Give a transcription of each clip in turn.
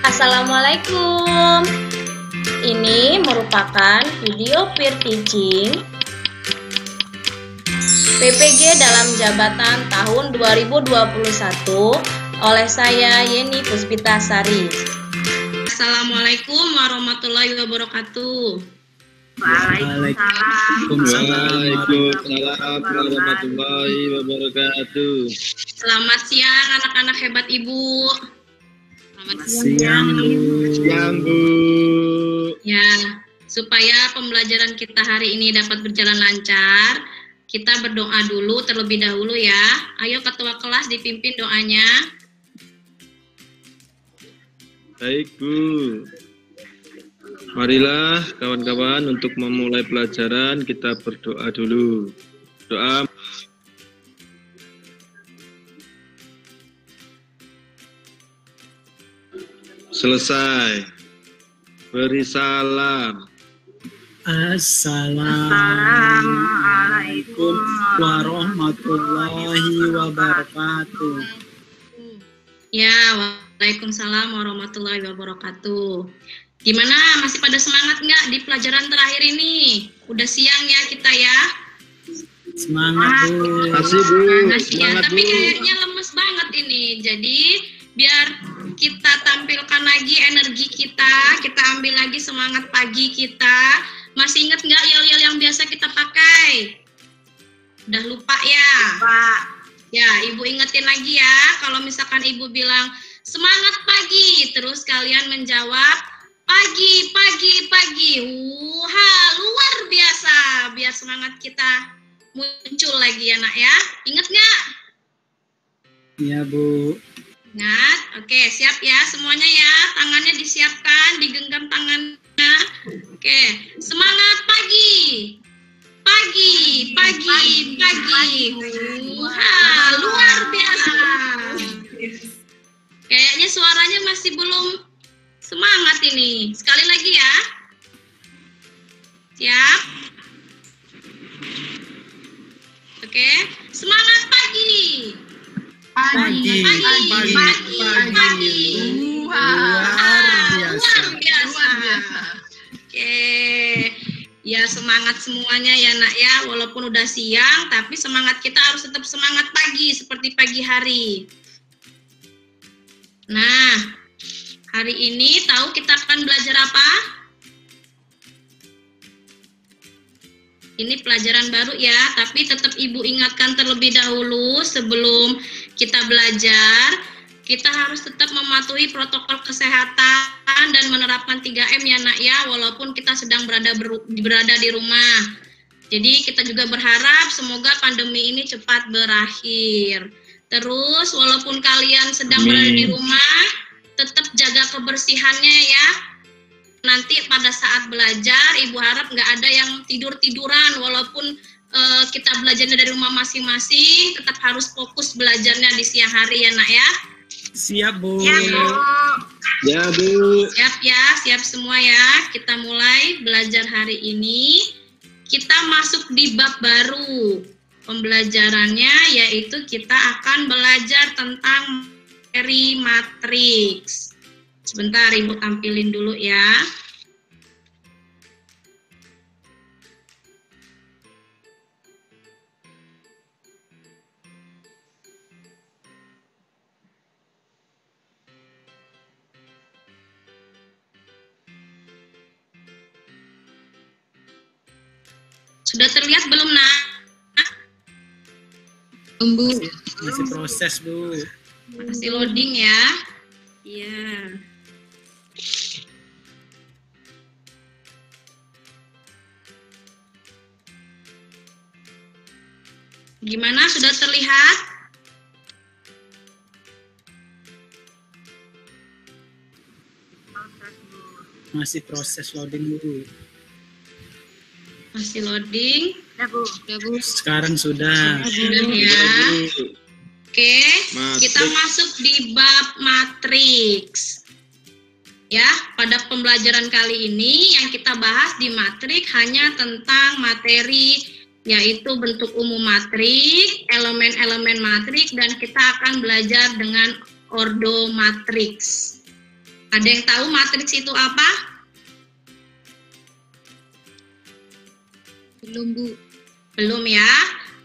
Assalamualaikum. Ini merupakan video peer teaching PPG dalam jabatan tahun 2021 oleh saya Yeni Puspitasari. Assalamualaikum warahmatullahi wabarakatuh. Waalaikumsalam warahmatullahi wabarakatuh. Selamat siang anak-anak hebat Ibu. Selamat Siang Bu. Ya, supaya pembelajaran kita hari ini dapat berjalan lancar, kita berdoa dulu terlebih dahulu ya. Ayo ketua kelas dipimpin doanya. Baik Bu. Marilah kawan-kawan untuk memulai pelajaran kita berdoa dulu. Doa. Selesai. Beri salam. Assalamualaikum warahmatullahi wabarakatuh. Ya, waalaikumsalam warahmatullahi wabarakatuh. Gimana, masih pada semangat nggak di pelajaran terakhir ini? Udah siang ya kita ya? Semangat Bu. Masih Bu. Masih ya, Semangat tapi Bu. kayaknya lemes banget ini. Jadi biar kita tampilkan lagi energi kita ambil lagi semangat pagi kita. Masih ingat nggak yel-yel yang biasa kita pakai? Udah lupa ya? Pak. Ya, Ibu ingetin lagi ya. Kalau misalkan Ibu bilang semangat pagi, terus kalian menjawab pagi, pagi, pagi. Wah, luar biasa. Biar semangat kita muncul lagi ya nak ya. Ingat nggak? Iya Bu. Ingat? Oke, siap ya semuanya ya. Tangannya disiapkan, digenggam tangannya. Oke, semangat pagi. Pagi, pagi, pagi. Wah, luar biasa. Kayaknya suaranya masih belum semangat ini. Sekali lagi ya. Siap? Oke, semangat pagi. Pagi, Pagi. Luar Luar biasa. Oke. Ya, semangat semuanya ya nak ya. Walaupun udah siang, tapi semangat kita harus tetap semangat pagi seperti pagi hari. Nah, hari ini tahu kita akan belajar apa? Ini pelajaran baru ya, tapi tetap Ibu ingatkan terlebih dahulu sebelum kita belajar, kita harus tetap mematuhi protokol kesehatan dan menerapkan 3M ya nak ya, walaupun kita sedang berada di rumah. Jadi kita juga berharap semoga pandemi ini cepat berakhir. Terus walaupun kalian sedang berada di rumah, tetap jaga kebersihannya ya. Nanti pada saat belajar, Ibu harap nggak ada yang tidur-tiduran, walaupun kita belajarnya dari rumah masing-masing, tetap harus fokus belajarnya di siang hari ya nak ya. Siap Bu. Ya Bu. Siap ya, siap semua ya. Kita mulai belajar hari ini. Kita masuk di bab baru. Pembelajarannya yaitu kita akan belajar tentang materi matriks. Sebentar Ibu tampilin dulu ya. Sudah terlihat belum nak? Bu. Masih proses Bu. Masih loading ya. Iya. Gimana, sudah terlihat? Masih proses loading Bu. Masih loading. Sekarang sudah. Sudah ya. Oke, kita masuk di bab matriks. Ya, pada pembelajaran kali ini yang kita bahas di matriks hanya tentang materi yaitu bentuk umum matrik, elemen-elemen matrik, dan kita akan belajar dengan ordo matriks. Ada yang tahu matriks itu apa? Belum, Bu. Belum ya?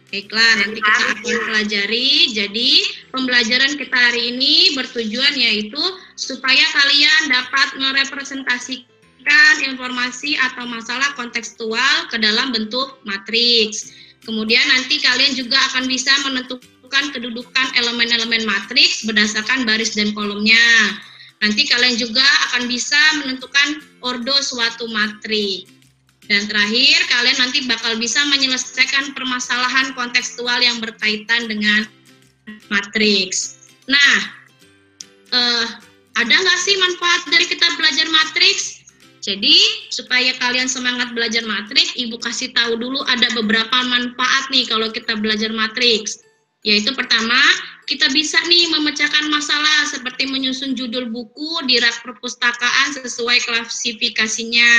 Baiklah, nanti kita akan pelajari. Jadi, pembelajaran kita hari ini bertujuan yaitu supaya kalian dapat merepresentasikan informasi atau masalah kontekstual ke dalam bentuk matriks. Kemudian nanti kalian juga akan bisa menentukan kedudukan elemen-elemen matriks berdasarkan baris dan kolomnya. Nanti kalian juga akan bisa menentukan ordo suatu matriks. Dan terakhir, kalian nanti bakal bisa menyelesaikan permasalahan kontekstual yang berkaitan dengan matriks. Nah, ada nggak sih manfaat dari kita belajar matriks? Jadi, supaya kalian semangat belajar matriks, Ibu kasih tahu dulu ada beberapa manfaat nih kalau kita belajar matriks. Yaitu pertama, kita bisa nih memecahkan masalah seperti menyusun judul buku di rak perpustakaan sesuai klasifikasinya.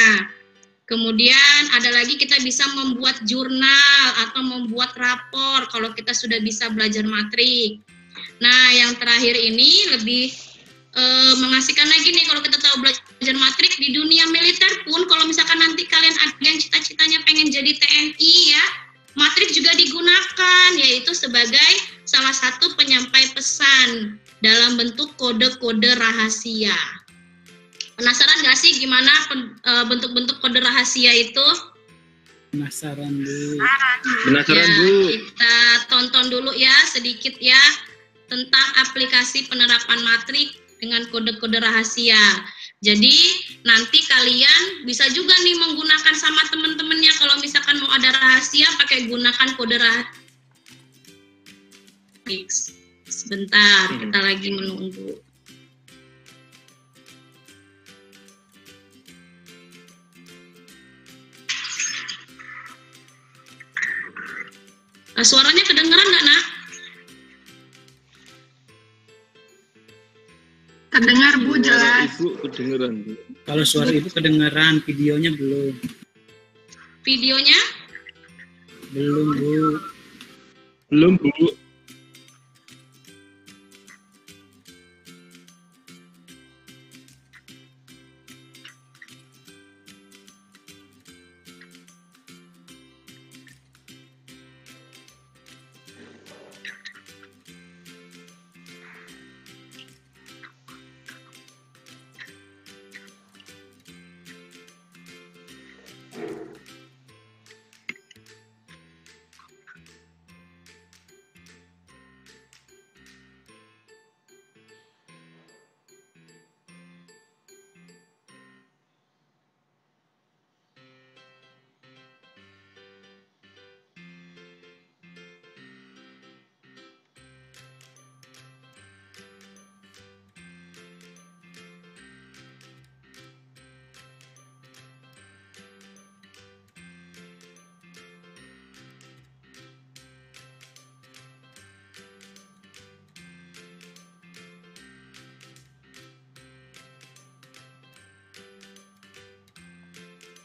Kemudian ada lagi kita bisa membuat jurnal atau membuat rapor kalau kita sudah bisa belajar matrik. Nah, yang terakhir ini lebih mengasihkan lagi nih kalau kita tahu belajar matrik di dunia militer pun, kalau misalkan nanti kalian ada yang cita-citanya pengen jadi TNI ya, matrik juga digunakan, yaitu sebagai salah satu penyampai pesan dalam bentuk kode-kode rahasia. Penasaran nggak sih gimana bentuk-bentuk kode rahasia itu? Penasaran, Bu. Penasaran, Ya, Bu. kita tonton dulu ya sedikit ya tentang aplikasi penerapan matrik dengan kode-kode rahasia. Jadi nanti kalian bisa juga nih menggunakan sama teman-temannya kalau misalkan mau ada rahasia pakai gunakan kode rahasia. Sebentar, kita lagi menunggu. Suaranya kedengeran nggak, Nak? Kedengar, Bu, Suara jelas. Ibu kedengeran, Bu. Kalau suara Ibu kedengaran, videonya belum. Videonya? Belum, Bu. Belum, Bu.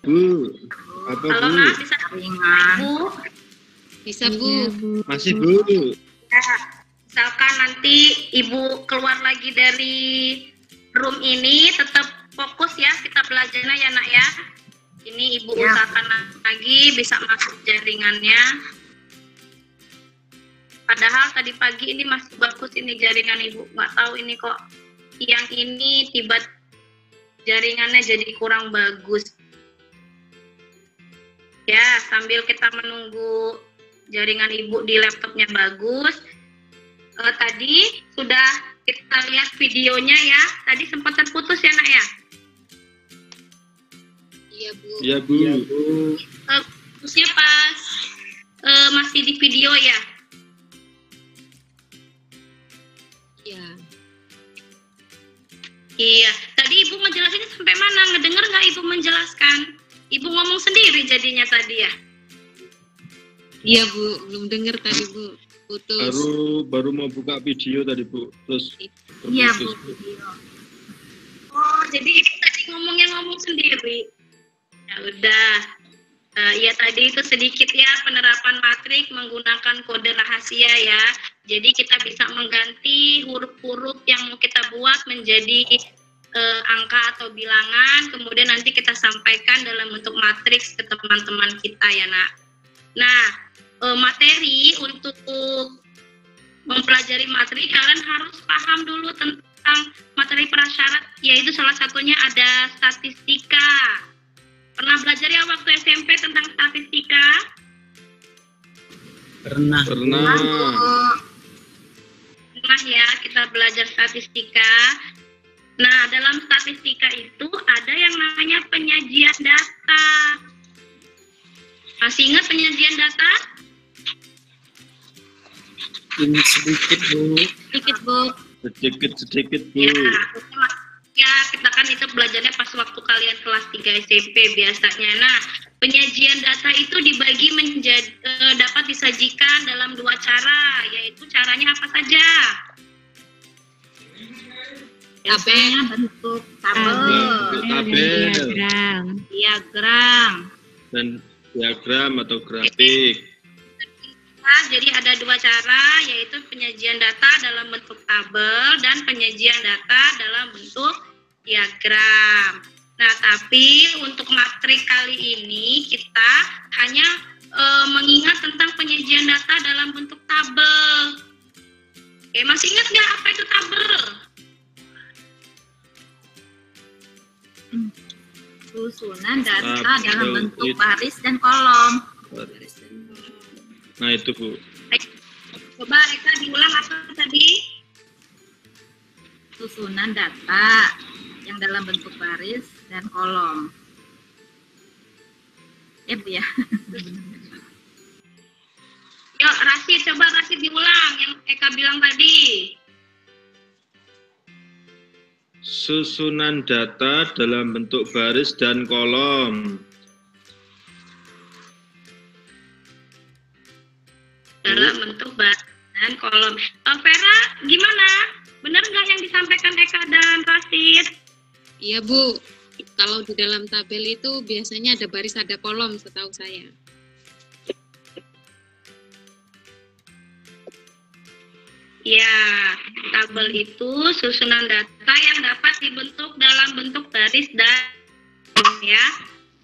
Bu, apa Halo, Bu? Nak, bisa Bu? Bisa, Bu. Masih Bu. Ya, misalkan nanti Ibu keluar lagi dari room ini, tetap fokus ya kita belajarnya ya, Nak ya. Ini Ibu usahakan lagi bisa masuk jaringannya. Padahal tadi pagi ini masih bagus ini jaringan Ibu. Nggak tahu ini kok yang ini tiba jaringannya jadi kurang bagus. Ya, sambil kita menunggu jaringan Ibu di laptopnya bagus. Tadi sudah kita lihat videonya ya. Tadi sempat terputus ya, Nak ya? Iya, Bu. Ya Bu. Iya, Bu. Putusnya pas masih di video ya? Iya. Iya. Tadi Ibu ngejelasinnya sampai mana? Ngedenger nggak Ibu menjelaskan? Ibu ngomong sendiri jadinya tadi ya? Iya, Bu. Belum dengar tadi, Bu. Putus. Baru mau buka video tadi Bu. Terus Iya, Bu. terputus, Oh, jadi Ibu tadi ngomong sendiri. Ya udah. Ya tadi itu sedikit ya penerapan matrik menggunakan kode rahasia ya. Jadi kita bisa mengganti huruf-huruf yang mau kita buat menjadi angka atau bilangan, kemudian nanti kita sampaikan dalam bentuk matriks ke teman-teman kita ya nak. Nah, materi untuk mempelajari materi kalian harus paham dulu tentang materi prasyarat, yaitu salah satunya ada statistika. Pernah belajar ya waktu SMP tentang statistika? Pernah. Pernah. Pernah ya, kita belajar statistika. Nah, dalam statistika itu ada yang namanya penyajian data. Masih ingat penyajian data? Ingat sedikit, Bu. Sedikit, Bu. Sedikit Bu. Ya, kita kan itu belajarnya pas waktu kalian kelas 3 SMP biasanya. Nah, penyajian data itu dibagi menjadi dapat disajikan dalam 2 cara, yaitu caranya apa saja? Tabelnya bentuk tabel, diagram. Dan diagram atau grafik. Nah, jadi ada 2 cara, yaitu penyajian data dalam bentuk tabel dan penyajian data dalam bentuk diagram. Nah, tapi untuk matrik kali ini kita hanya mengingat tentang penyajian data dalam bentuk tabel. Oke, masih ingat nggak apa itu tabel? Susunan data dalam bentuk baris dan kolom. Nah itu Bu. Coba Eka diulang apa tadi? Susunan data yang dalam bentuk baris dan kolom. Bu ya. Yuk Rasid, coba Rasid diulang yang Eka bilang tadi. Susunan data dalam bentuk baris dan kolom. Dalam bentuk baris dan kolom. Vera, gimana? Benar nggak yang disampaikan Eka dan Rasid? Iya Bu, kalau di dalam tabel itu biasanya ada baris ada kolom setahu saya. Ya, tabel itu susunan data yang dapat dibentuk dalam bentuk baris dan kolom ya.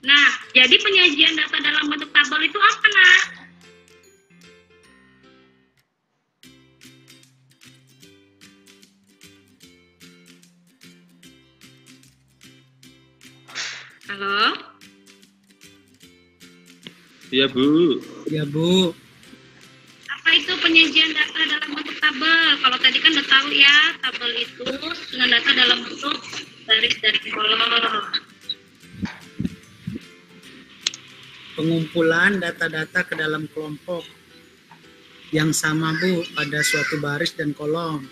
Nah, jadi penyajian data dalam bentuk tabel itu apa nak? Halo? Iya Bu. Ya, Bu. Apa itu penyajian data dalam bentuk tabel? Kalau tadi kan udah tahu ya, tabel itu susunan data dalam bentuk baris dan kolom. Pengumpulan data-data ke dalam kelompok yang sama, Bu, pada suatu baris dan kolom.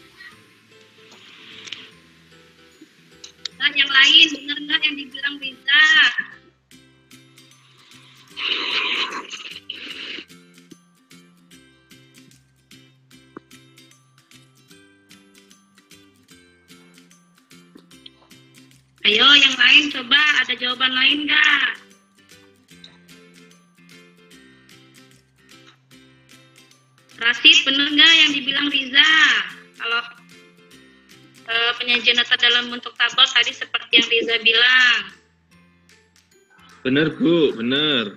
Nah, yang lain, benar nggak yang dibilang Riza? Ayo, yang lain coba, ada jawaban lain nggak? Rasid, benar nggak yang dibilang Riza? Kalau penyajian data dalam bentuk tabel tadi seperti yang Riza bilang. Benar Bu, benar.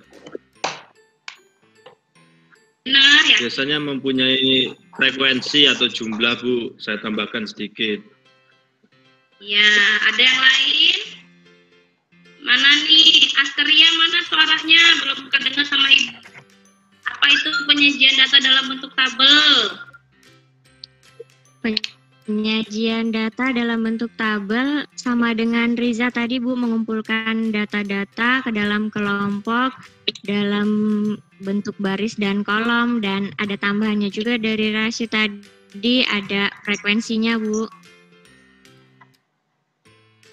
Benar ya? Biasanya mempunyai frekuensi atau jumlah Bu, saya tambahkan sedikit. Ya, ada yang lain? Mana nih? Asteria mana suaranya? Belum kedengar sama Ibu. Apa itu penyajian data dalam bentuk tabel? Penyajian data dalam bentuk tabel sama dengan Riza tadi Bu, mengumpulkan data-data ke dalam kelompok dalam bentuk baris dan kolom, dan ada tambahannya juga dari Rasyid tadi, ada frekuensinya Bu.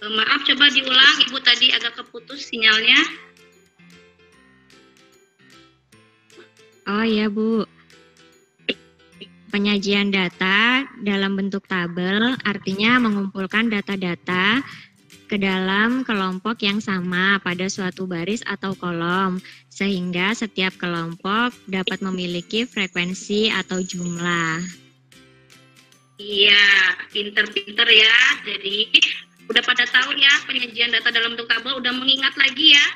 Maaf, coba diulang, Ibu tadi agak keputus sinyalnya. Oh ya Bu, penyajian data dalam bentuk tabel artinya mengumpulkan data-data ke dalam kelompok yang sama pada suatu baris atau kolom, sehingga setiap kelompok dapat memiliki frekuensi atau jumlah. Iya, pinter-pinter ya. Jadi udah pada tahu ya penyajian data dalam bentuk tabel, udah mengingat lagi ya.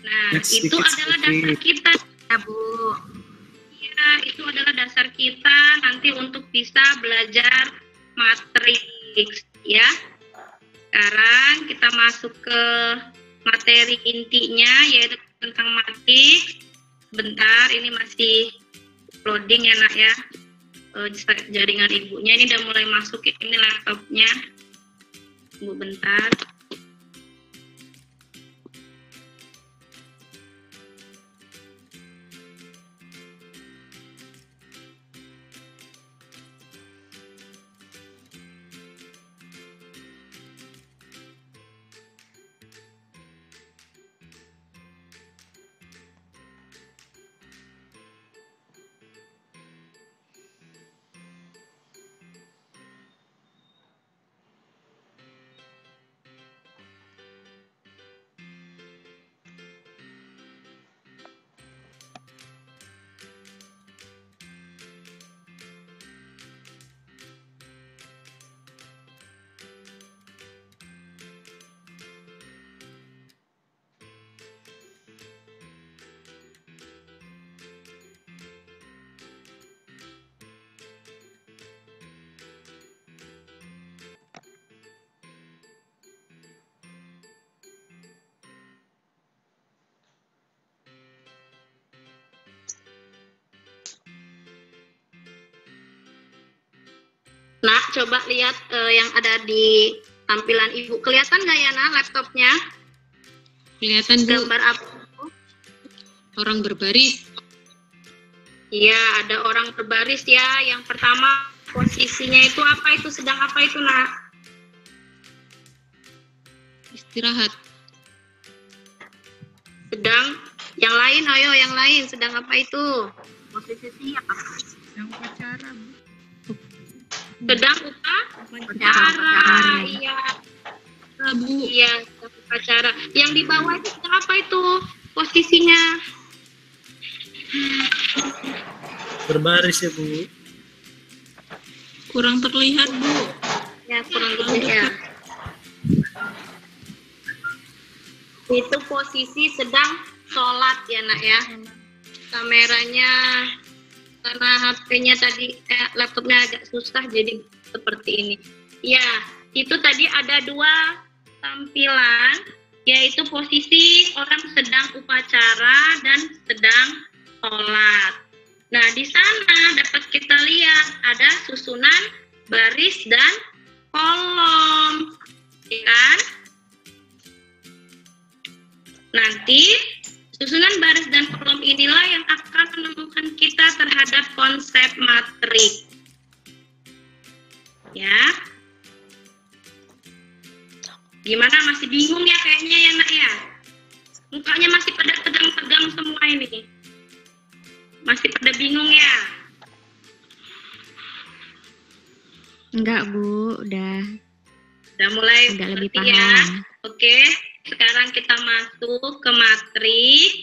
Nah, itu adalah dasar kita. Ya, Bu. Iya, itu adalah dasar kita nanti untuk bisa belajar matriks ya. Sekarang kita masuk ke materi intinya, yaitu tentang matriks. Bentar, ini masih loading ya nak ya. Jaringan ibunya ini udah mulai masuk, ini laptopnya. Tunggu bentar. Nah, coba lihat yang ada di tampilan Ibu. Kelihatan nggak ya, Nah, laptopnya? Kelihatan, Bu. Gambar apa? Orang berbaris. Iya, ada orang berbaris ya. Yang pertama, posisinya itu apa itu? Sedang apa itu, Nah? Istirahat. Sedang, yang lain, ayo yang lain. Sedang apa itu? Posisi siapa? Sedang upacara. Iya. Bu. Iya, sedang upacara. Yang di bawah itu sedang apa itu? Posisinya. Berbaris ya, Bu. Kurang terlihat, Bu. Ya, kurang lebih ya. Itu posisi sedang sholat ya, Nak ya. Kameranya karena HP-nya tadi laptopnya agak susah jadi seperti ini. Ya, itu tadi ada dua tampilan, yaitu posisi orang sedang upacara dan sedang sholat. Nah, di sana dapat kita lihat ada susunan baris dan kolom, ya kan? Nanti susunan baris dan kolom inilah yang akan menemukan kita terhadap konsep matriks. Ya. Gimana, masih bingung ya kayaknya ya, Nak ya? Mukanya masih pada tegang-tegang semua ini. Masih pada bingung ya? Enggak, Bu, udah mulai agak lebih ngerti ya. paham. Oke, sekarang kita masuk ke matriks.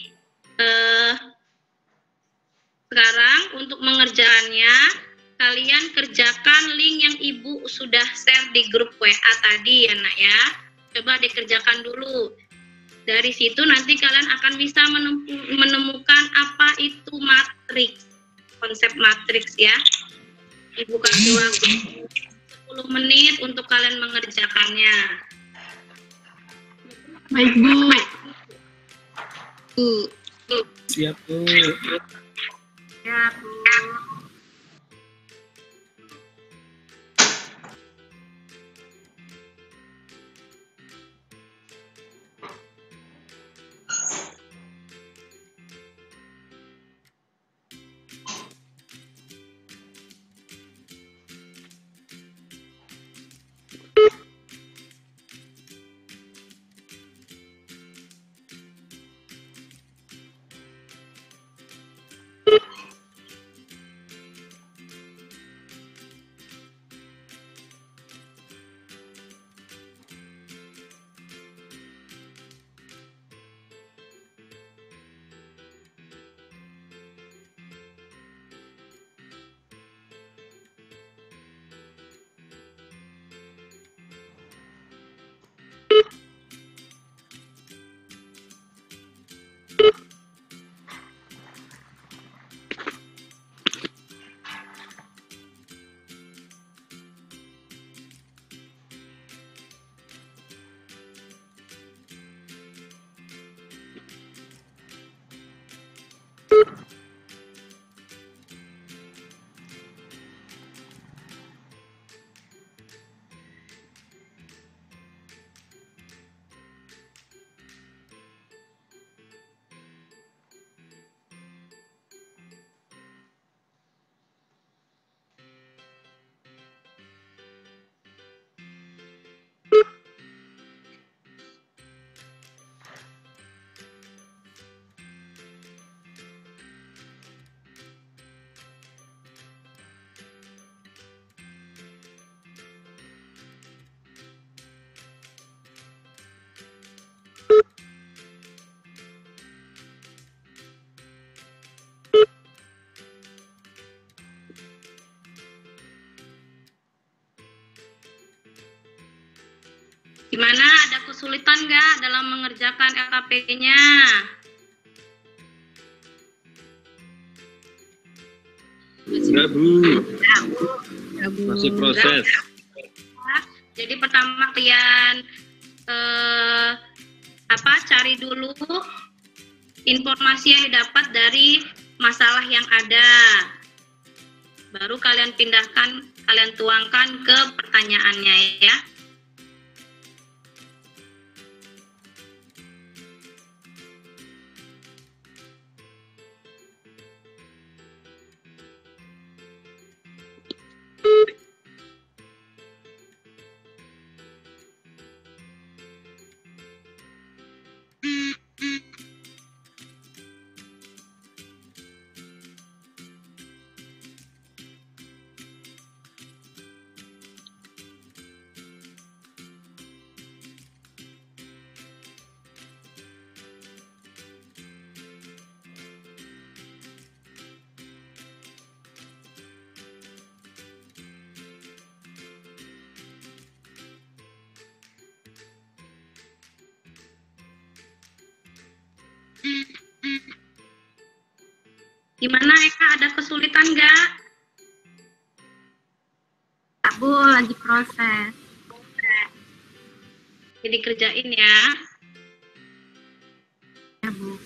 Sekarang untuk mengerjakannya, kalian kerjakan link yang Ibu sudah share di grup WA tadi ya, Nak ya. Coba dikerjakan dulu. Dari situ nanti kalian akan bisa menemukan apa itu matriks, konsep matriks ya. Ibu kasih waktu 10 menit untuk kalian mengerjakannya. Baik, Bu. Bu. Siap, Bu. Ya, Bu. Gimana, ada kesulitan nggak dalam mengerjakan LKP-nya? Enggak, Bu. Masih proses. Jadi pertama kalian cari dulu informasi yang didapat dari masalah yang ada. Baru kalian pindahkan, kalian tuangkan ke pertanyaannya ya. Gimana Eka, ada kesulitan nggak? Bu, lagi proses. Jadi kerjain ya. Ya, Bu.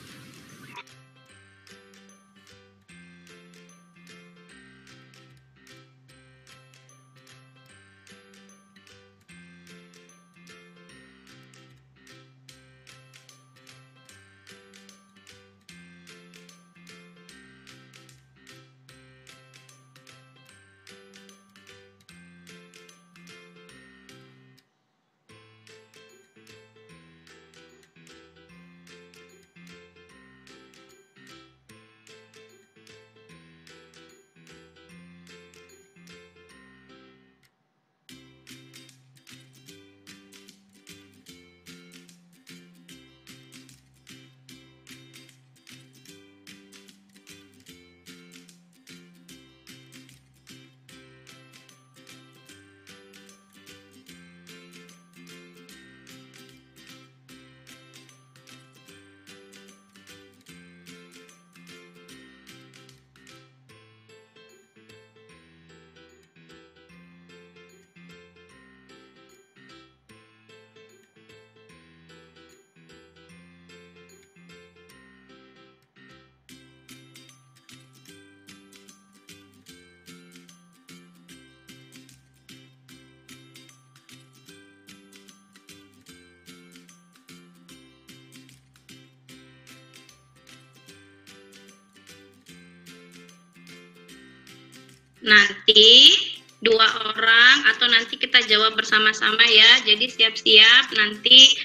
Nanti 2 orang atau nanti kita jawab bersama-sama ya. Jadi siap-siap nanti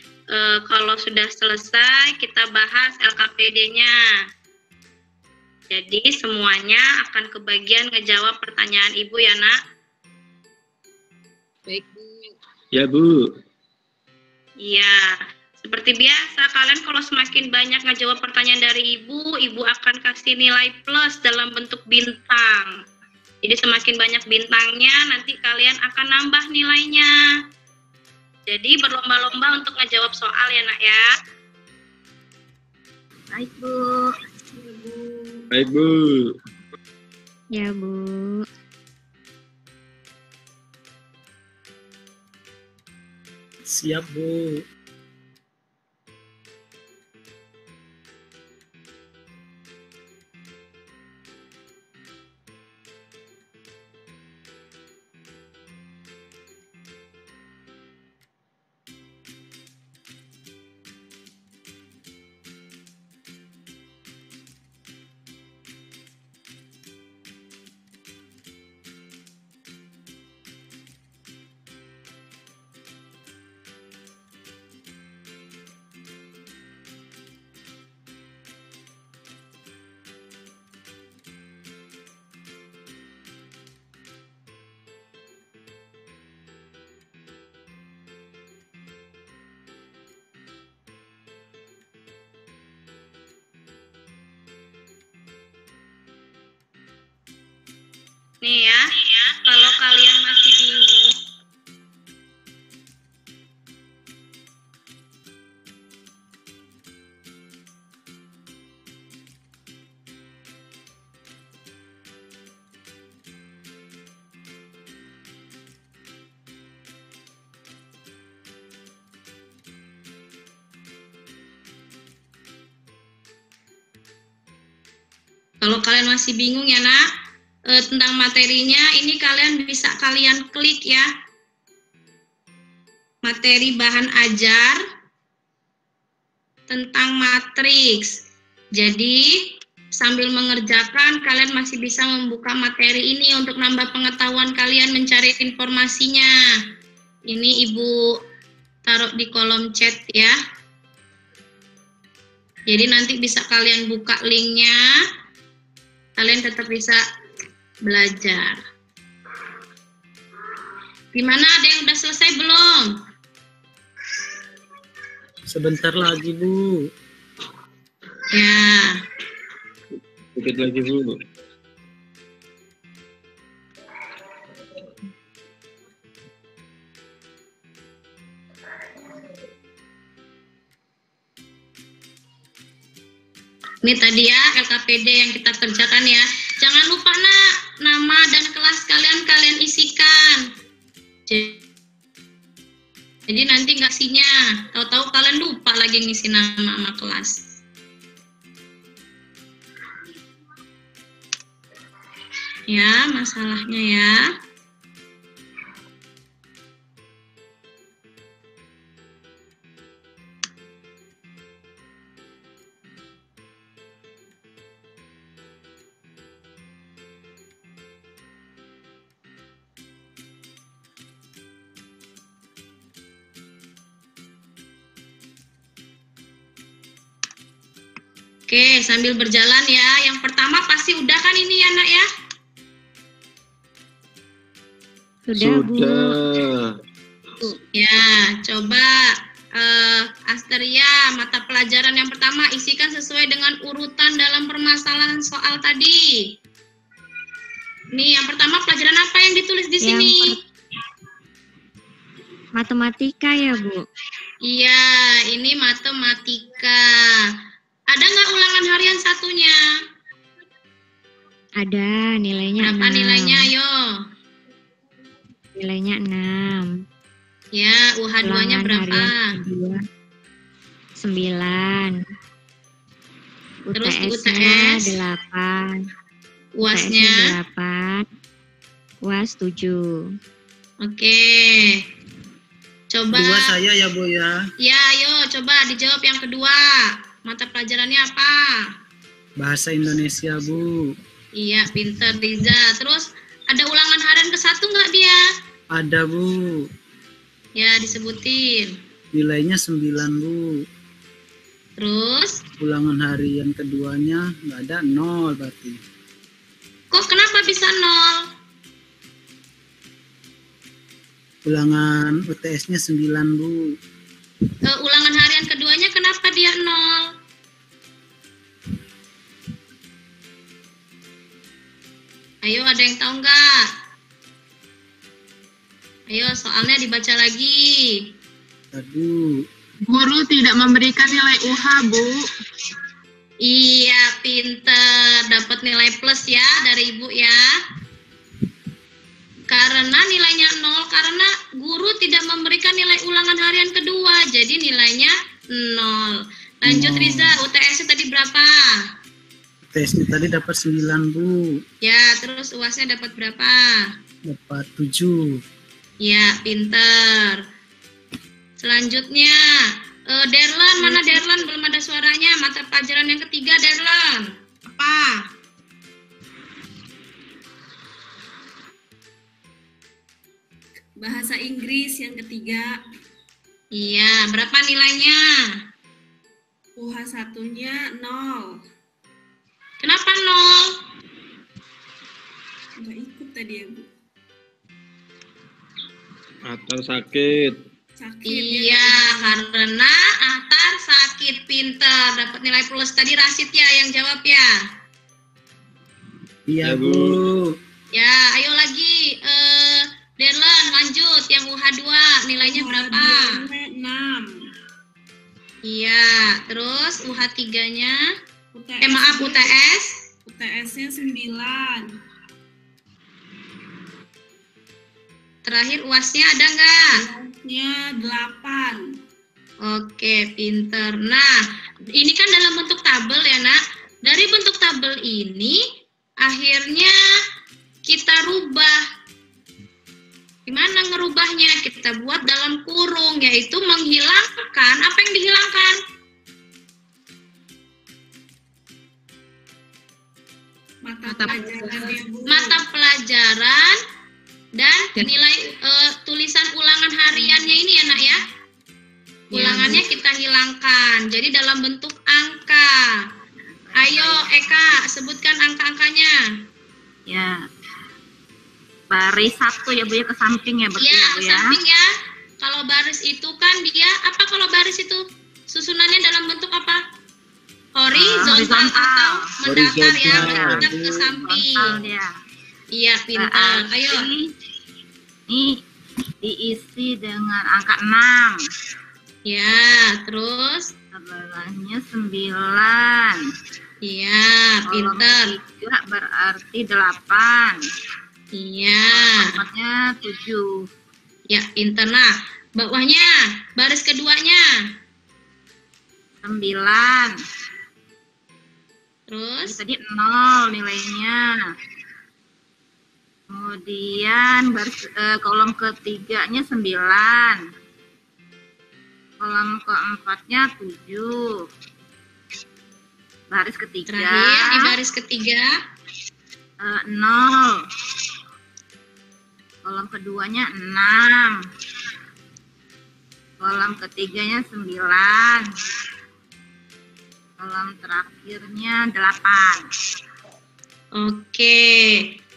kalau sudah selesai kita bahas LKPD-nya. Jadi semuanya akan kebagian ngejawab pertanyaan Ibu ya, Nak. Baik, Bu. Ya, Bu. Iya. Seperti biasa, kalian kalau semakin banyak ngejawab pertanyaan dari Ibu, Ibu akan kasih nilai plus dalam bentuk bintang. Jadi semakin banyak bintangnya, nanti kalian akan nambah nilainya. Jadi berlomba-lomba untuk ngejawab soal ya, Nak ya. Baik, Bu. Baik, Bu. Ya, Bu. Siap, Bu. Nih ya, kalau kalian masih bingung, Kalau kalian masih bingung ya nak, tentang materinya, ini kalian bisa kalian klik ya. Materi bahan ajar tentang matriks. Jadi sambil mengerjakan kalian masih bisa membuka materi ini untuk nambah pengetahuan kalian mencari informasinya. Ini Ibu taruh di kolom chat ya. Jadi nanti bisa kalian buka linknya, kalian tetap bisa belajar. Gimana, ada yang udah selesai belum? Sebentar lagi, Bu. Ya. Sedikit lagi, Bu. Ini tadi ya LKPD yang kita kerjakan ya. Jangan lupa nak, nama dan kelas kalian isikan. Jadi nanti nggak isinya, tahu-tahu kalian lupa lagi ngisi nama sama kelas. Ya, masalahnya ya. Oke, sambil berjalan ya. Yang pertama pasti udah kan ini ya nak ya? Sudah, Bu. Ya, coba Asteria, mata pelajaran yang pertama isikan sesuai dengan urutan dalam permasalahan soal tadi. Nih, yang pertama pelajaran apa yang ditulis di sini? Matematika ya, Bu? Iya, ini matematika. Ada nggak ulangan harian satunya? Ada, nilainya Berapa 6. nilainya, ayo? Nilainya 6. Ya, UH2-nya berapa? 9. Terus di UTS-nya UTS? 8. UAS-nya? 8. UAS 7. Oke. Coba. Kedua saya ya, Bu ya. Ya, ayo coba dijawab yang kedua. Mata pelajarannya apa? Bahasa Indonesia, Bu. Iya, pinter Riza. Terus ada ulangan harian ke-1 nggak dia? Ada, Bu. Ya, disebutin. Nilainya 9, Bu. Terus, Ulangan harian keduanya nggak ada, 0 berarti. kok kenapa bisa 0? Ulangan UTS-nya 9, Bu. Ulangan harian keduanya kenapa dia 0? Ayo, ada yang tahu nggak? Ayo, soalnya dibaca lagi. Bu. Guru tidak memberikan nilai UH, Bu. Iya, pinter. Dapat nilai plus ya dari Ibu ya. Karena nilainya 0, karena guru tidak memberikan nilai ulangan harian kedua. Jadi nilainya 0. Lanjut Riza, UTS-nya tadi berapa? UTS-nya tadi dapat 9, Bu. Ya, terus UAS-nya dapat berapa? Dapat 7. Ya, pinter. Selanjutnya, Derlan, mana Derlan? Belum ada suaranya. Mata pelajaran yang ketiga, Derlan. Apa? Bahasa Inggris yang ketiga. Iya, berapa nilainya? UH satunya 0. Kenapa 0? Nggak ikut tadi ya, Bu. Atau sakit. Sakit Iya, karena Atar sakit, pinter. Dapat nilai plus. Tadi Rasid ya yang jawab ya? Iya, Ya, Bu. Bu. Ya, ayo lagi. Derlan, lanjut. Yang UH2, nilainya berapa? 6. Iya, terus UH3-nya? UTS Maaf, UTS? UTS-nya 9. Terakhir UAS-nya ada nggak? UAS-nya 8. Oke, pinter. Nah, ini kan dalam bentuk tabel ya, Nak. dari bentuk tabel ini akhirnya kita rubah. Gimana ngerubahnya? Kita buat dalam kurung, yaitu menghilangkan. Apa yang dihilangkan? Mata pelajaran dan nilai tulisan ulangan hariannya ini ya nak ya. Ulangannya kita hilangkan. Jadi dalam bentuk angka. Ayo Eka, sebutkan angka-angkanya. Ya. Baris 1 ya Bu ya, ke samping ya berarti Ya, ya Bu ke ya. samping ya. Kalau baris itu kan dia apa, kalau baris itu susunannya dalam bentuk apa? Horizontal atau mendatar ya, menghadap ke samping. Horizontal ya. Iya, pintar. Ayo. Ini diisi dengan angka 6. Ya, terus? Sebelahnya 9. Iya, pintar. Kolom 3 berarti 8. Iya. Kolomnya 7. Ya, pintar. Nah, bawahnya, baris keduanya. 9. Terus? Tadi 0 nilainya. Kemudian baris kolom ketiganya 9. Kolom keempatnya 7. Baris ketiga. Terakhir di baris ketiga. 0. Kolom keduanya 6. Kolom ketiganya 9. Kolom terakhirnya 8. Oke.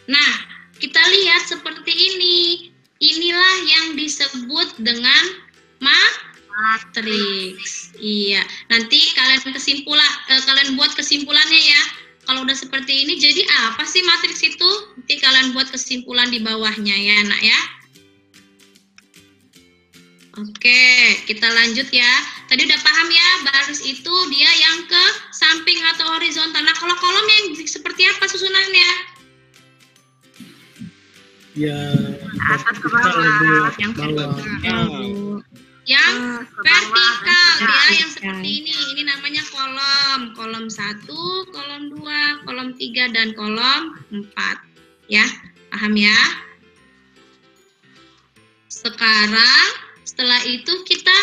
Nah, kita lihat seperti ini. Inilah yang disebut dengan matriks. Iya. Nanti kalian kalian buat kesimpulannya ya. Kalau udah seperti ini, jadi apa sih matriks itu? Nanti kalian buat kesimpulan di bawahnya ya, nak ya. Oke, kita lanjut ya. Tadi udah paham ya, baris itu dia yang ke samping atau horizontal. Nah, kalau kolom yang seperti apa susunannya? Ya, Atas ke vertikal, bawah. Bu. Yang Bawah. vertikal, Bu. Yang ke bawah, vertikal ya, vertikal. yang seperti ini. Ini namanya kolom. Kolom 1, kolom 2, kolom 3, dan kolom 4. Ya, paham ya? Sekarang, setelah itu kita,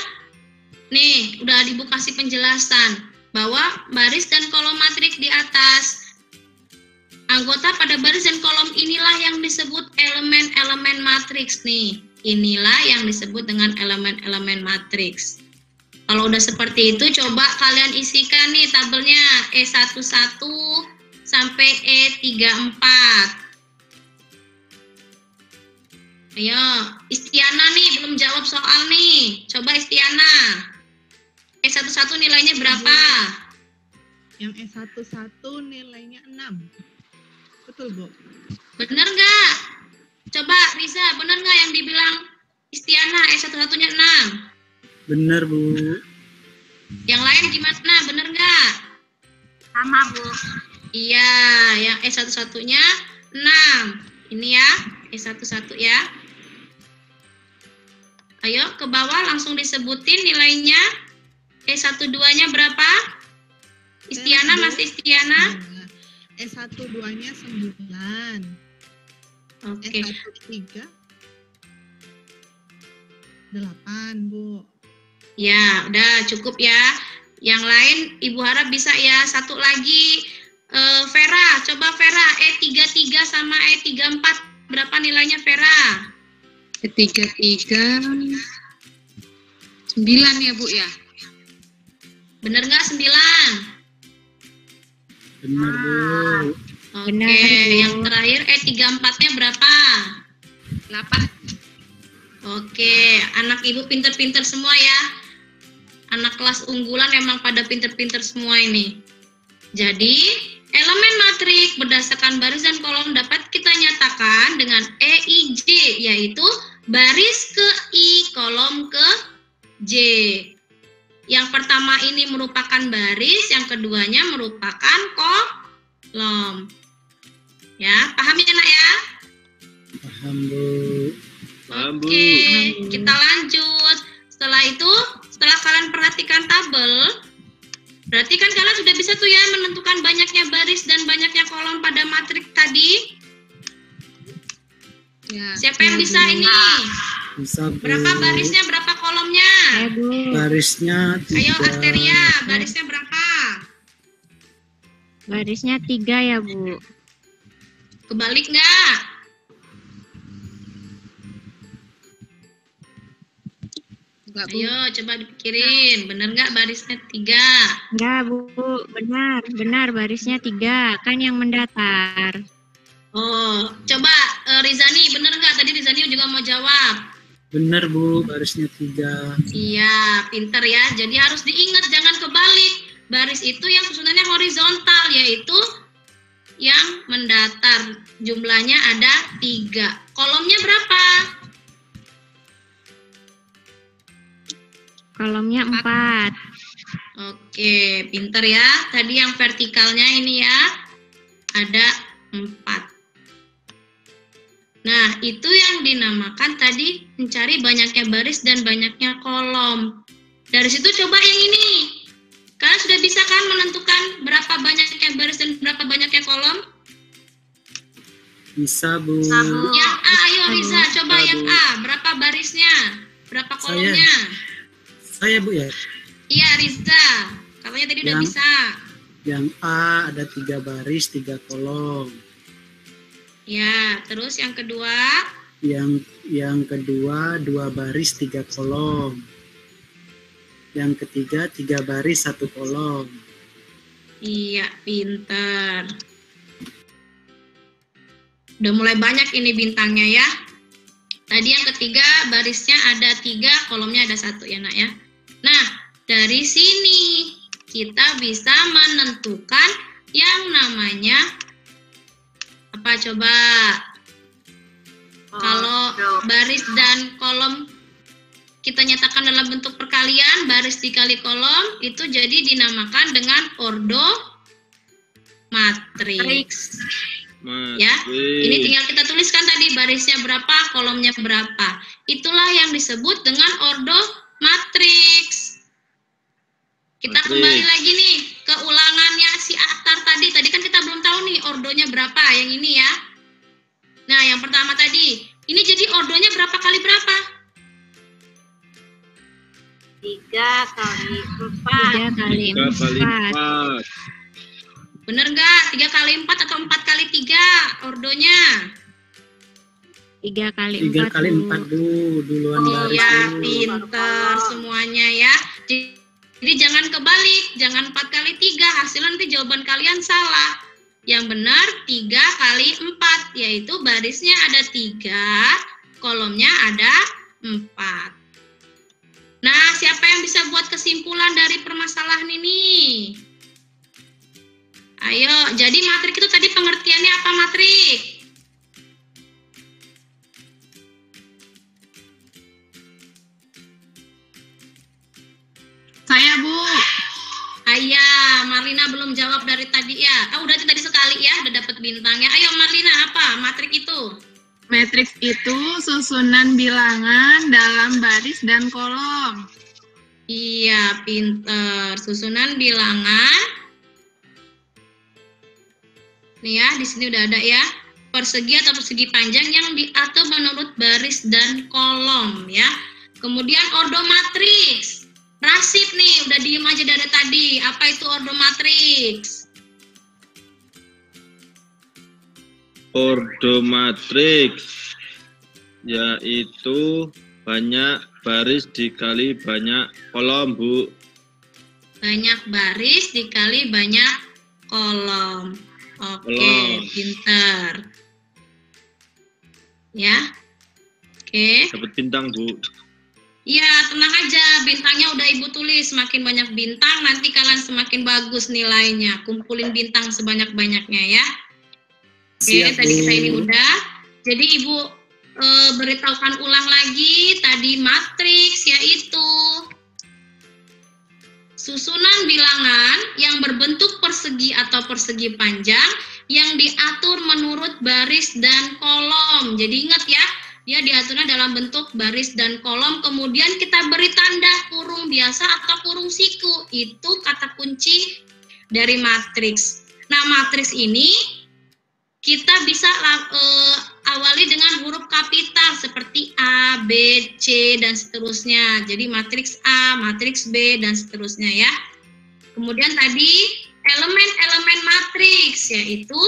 nih, udah Ibu kasih penjelasan bahwa baris dan kolom matriks di atas. Anggota pada baris dan kolom inilah yang disebut elemen-elemen matriks nih. Inilah yang disebut dengan elemen-elemen matriks. Kalau udah seperti itu, coba kalian isikan nih tabelnya E11 sampai E34. Ayo, Istiana nih belum jawab soal nih. Coba Istiana. E11 nilainya berapa? Yang E11 nilainya 6. Betul, Bu? Bener nggak? Coba Riza, bener nggak yang dibilang Istiana E11-nya 6? Benar, Bu. Yang lain gimana? Bener nggak? Sama Bu. Iya, yang E11-nya 6. Ini ya, E11 ya. Ayo ke bawah langsung disebutin nilainya. E12-nya berapa? Istiana, masih Istiana? E12-nya 9. Oke. E13 8, Bu. Ya, udah cukup ya. Yang lain Ibu harap bisa ya. Satu lagi, Vera, coba Vera, E33 sama E34 berapa nilainya Vera? E33 9 ya Bu ya? Bener nggak 9? Benar, Bu. Oke, Benar, Bu. yang terakhir E34-nya berapa? 8. Oke, anak Ibu pinter-pinter semua ya. Anak kelas unggulan emang pada pinter-pinter semua ini. Jadi, elemen matrik berdasarkan baris dan kolom dapat kita nyatakan dengan EIJ, yaitu baris ke I, kolom ke J. Yang pertama ini merupakan baris, yang keduanya merupakan kolom. Ya, paham ya nak ya? Paham, Bu. Paham, Bu. Oke, kita lanjut. Setelah itu, setelah kalian perhatikan tabel, Berarti kan kalian sudah bisa tuh ya menentukan banyaknya baris dan banyaknya kolom pada matriks tadi. Ya. Siapa yang bisa ini? Bisa, Bu. Berapa barisnya, berapa kolomnya? Bu. Barisnya 3. Ayo Asteria, barisnya berapa? Barisnya 3 ya, Bu. Kebalik nggak? Enggak, Bu. Ayo coba dipikirin, bener nggak barisnya 3? Enggak, Bu. Benar barisnya 3. Kan yang mendatar. Oh, coba Rizani, bener nggak? Tadi Rizani juga mau jawab. Benar, Bu, barisnya 3. Iya, pinter ya. Jadi harus diingat, jangan kebalik. Baris itu yang susunannya horizontal, yaitu yang mendatar. Jumlahnya ada 3. Kolomnya berapa? Kolomnya 4. Oke, pinter ya. Tadi yang vertikalnya ini ya, ada 4. Nah, itu yang dinamakan tadi mencari banyaknya baris dan banyaknya kolom. Dari situ coba yang ini. Kalian sudah bisa kan menentukan berapa banyaknya baris dan berapa banyaknya kolom? Bisa, Bu. Yang A, ayo Riza, coba yang A. Berapa barisnya? Berapa kolomnya? Saya, Bu, ya. Iya, Riza. Katanya tadi udah bisa. Yang A ada 3 baris, 3 kolom. Ya, terus yang kedua? Yang kedua 2 baris, 3 kolom. Yang ketiga 3 baris, 1 kolom. Iya, pinter. Udah mulai banyak ini bintangnya ya. Tadi yang ketiga barisnya ada 3, kolomnya ada 1 ya nak ya. Nah, dari sini kita bisa menentukan yang namanya apa coba? Kalau baris dan kolom kita nyatakan dalam bentuk perkalian, baris dikali kolom, itu jadi dinamakan dengan ordo matriks. Ya, ini tinggal kita tuliskan tadi barisnya berapa, kolomnya berapa. Itulah yang disebut dengan ordo matriks. Kita kembali lagi nih ke ulangannya si Akhtar tadi. Tadi kan kita belum tahu nih ordonya berapa, yang ini ya. Nah, yang pertama tadi, ini jadi ordonya berapa kali berapa? 3 kali 4. 3 kali 4. Bener nggak? 3 kali 4 atau 4 kali 3 ordonya? 3 kali 3 4. kali 4, Bu. Duluan baris. Iya, pinter semuanya ya. Jadi jangan kebalik, jangan 4 kali 3, hasilnya nanti jawaban kalian salah. Yang benar 3 kali 4, yaitu barisnya ada 3, kolomnya ada 4. Nah, siapa yang bisa buat kesimpulan dari permasalahan ini? Ayo, jadi matrik itu tadi pengertiannya apa matrik? Saya, Bu. Ayah, Marlina belum jawab dari tadi ya. Oh, udah tadi sekali ya, udah dapat bintangnya. Ayo Marlina, apa matrik itu? Matriks itu susunan bilangan dalam baris dan kolom. Iya, pinter. Susunan bilangan. Nih ya, di sini udah ada ya. Persegi atau persegi panjang yang diatur menurut baris dan kolom ya. Kemudian ordo matriks. Rasif nih, udah diem aja dari tadi. Apa itu ordo matriks? Ordo matriks yaitu banyak baris dikali banyak kolom, Bu. Banyak baris dikali banyak kolom. Oke, pinter. Ya. Oke. Dapat bintang, Bu. Iya, tenang aja. Bintangnya udah Ibu tulis. Semakin banyak bintang, nanti kalian semakin bagus nilainya. Kumpulin bintang sebanyak-banyaknya ya. Oke, tadi kita ini udah. Jadi Ibu beritahukan ulang lagi. Tadi matriks yaitu susunan bilangan yang berbentuk persegi atau persegi panjang yang diatur menurut baris dan kolom. Jadi ingat ya, dia diaturnya dalam bentuk baris dan kolom. Kemudian kita beri tanda kurung biasa atau kurung fungsiku. Itu kata kunci dari matriks. Nah, matriks ini kita bisa awali dengan huruf kapital seperti A, B, C, dan seterusnya. Jadi matriks A, matriks B, dan seterusnya ya. Kemudian tadi elemen-elemen matriks, yaitu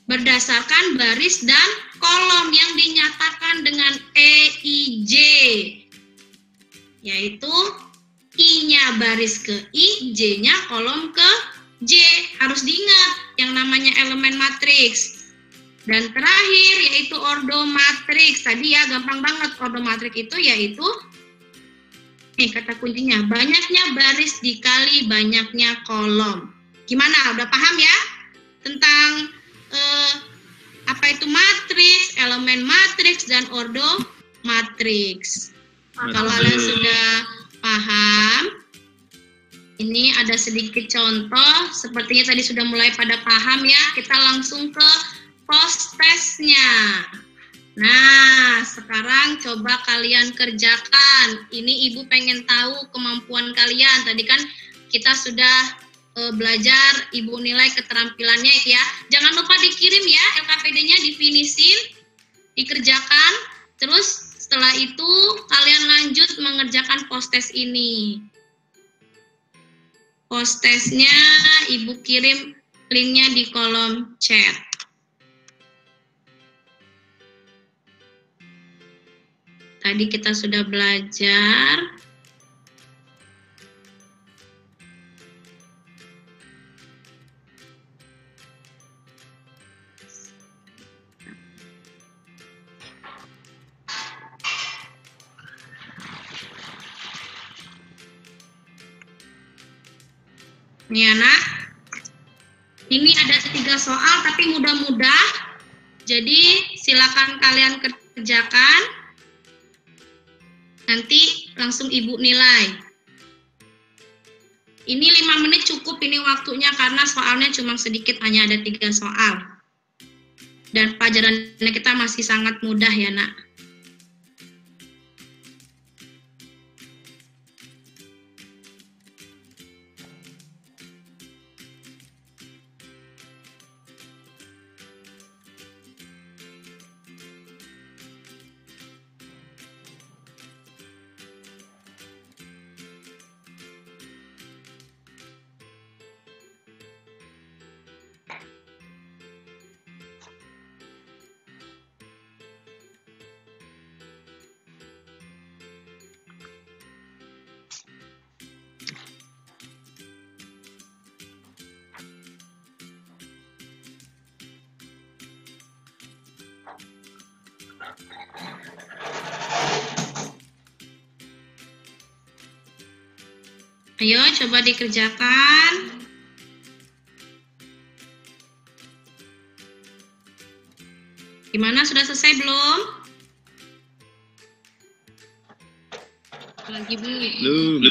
berdasarkan baris dan kolom yang dinyatakan dengan E, I, J. Yaitu I-nya baris ke I, J-nya kolom ke J. Harus diingat yang namanya elemen matriks. Dan terakhir yaitu ordo matriks. Tadi ya gampang banget, ordo matriks itu yaitu kata kuncinya banyaknya baris dikali banyaknya kolom. Gimana? Udah paham ya tentang apa itu matriks, elemen matriks, dan ordo matriks? Kalau kalian sudah paham, ini ada sedikit contoh. Sepertinya tadi sudah mulai pada paham ya. Kita langsung ke post-testnya. Nah, sekarang coba kalian kerjakan. Ini Ibu pengen tahu kemampuan kalian. Tadi kan kita sudah belajar, Ibu nilai keterampilannya ya. Jangan lupa dikirim ya, LKPD-nya difinisin, dikerjakan. Terus setelah itu kalian lanjut mengerjakan post-test ini. Post-testnya Ibu kirim linknya di kolom chat. Tadi kita sudah belajar. Nih anak, ini ada 3 soal tapi mudah-mudah. Jadi silakan kalian kerjakan. Nanti langsung Ibu nilai. Ini 5 menit cukup ini waktunya karena soalnya cuma sedikit, hanya ada 3 soal. Dan pelajarannya kita masih sangat mudah ya nak. Ayo coba dikerjakan. Gimana, sudah selesai belum? Lagi belum? Belum.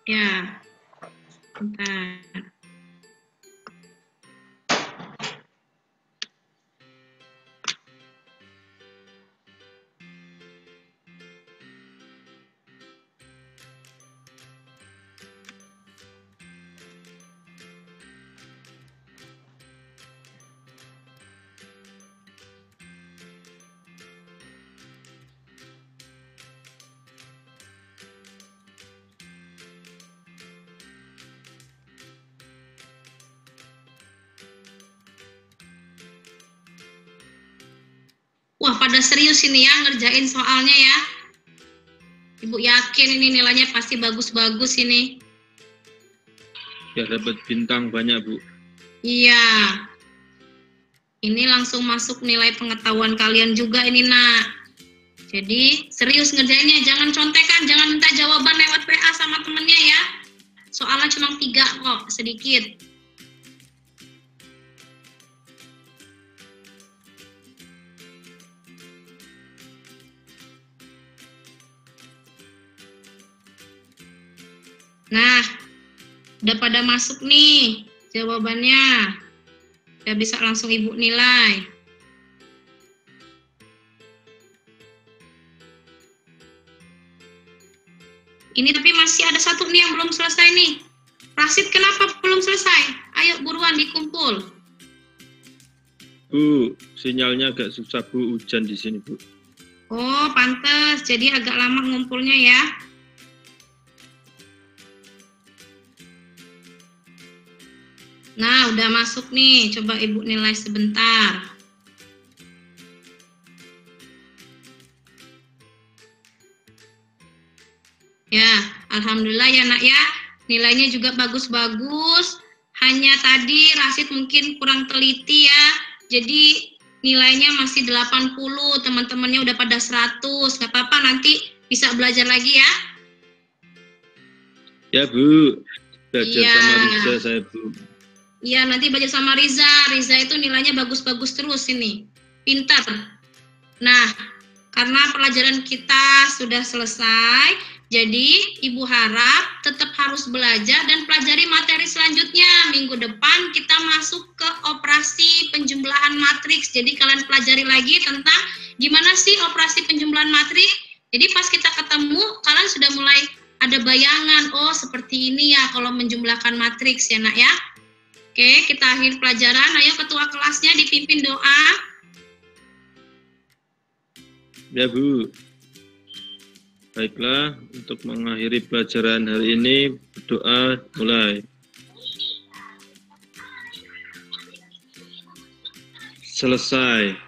Ya, bentar. Wah, pada serius ini ya ngerjain soalnya ya. Ibu yakin ini nilainya pasti bagus-bagus ini. Ya dapat bintang banyak Bu. Iya. Ini langsung masuk nilai pengetahuan kalian juga ini nak. Jadi serius ngerjainnya, jangan contekan, jangan minta jawaban lewat PA sama temennya ya. Soalnya cuma 3 kok, sedikit. Nah, udah pada masuk nih jawabannya. Udah bisa langsung Ibu nilai. Ini tapi masih ada satu nih yang belum selesai nih. Rasid, kenapa belum selesai? Ayo buruan dikumpul. Bu, sinyalnya agak susah Bu, hujan di sini Bu. Oh, pantes. Jadi agak lama ngumpulnya ya. Nah, udah masuk nih. Coba Ibu nilai sebentar. Ya, alhamdulillah ya nak ya. Nilainya juga bagus-bagus. Hanya tadi Rasid mungkin kurang teliti ya. Jadi nilainya masih 80, teman-temannya udah pada 100. Gak apa-apa, nanti bisa belajar lagi ya. Ya Bu, belajar Iya. sama Riza saya Bu. Iya, nanti belajar sama Riza. Riza itu nilainya bagus-bagus terus ini. Pintar. Nah, karena pelajaran kita sudah selesai, jadi Ibu harap tetap harus belajar dan pelajari materi selanjutnya. Minggu depan kita masuk ke operasi penjumlahan matriks. Jadi kalian pelajari lagi tentang gimana sih operasi penjumlahan matriks. Jadi pas kita ketemu, kalian sudah mulai ada bayangan, oh seperti ini ya kalau menjumlahkan matriks ya nak ya. Oke, kita akhiri pelajaran. Ayo ketua kelasnya dipimpin doa. Ya Bu. Baiklah, untuk mengakhiri pelajaran hari ini, berdoa mulai. Selesai.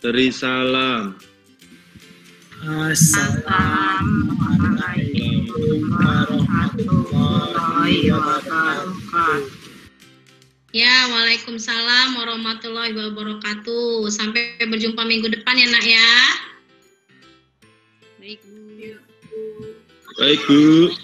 Beri salam. Assalamualaikum warahmatullahi wabarakatuh. Ya, waalaikumsalam warahmatullahi wabarakatuh. Sampai berjumpa minggu depan ya nak ya. Baik, Bu. Baik Bu.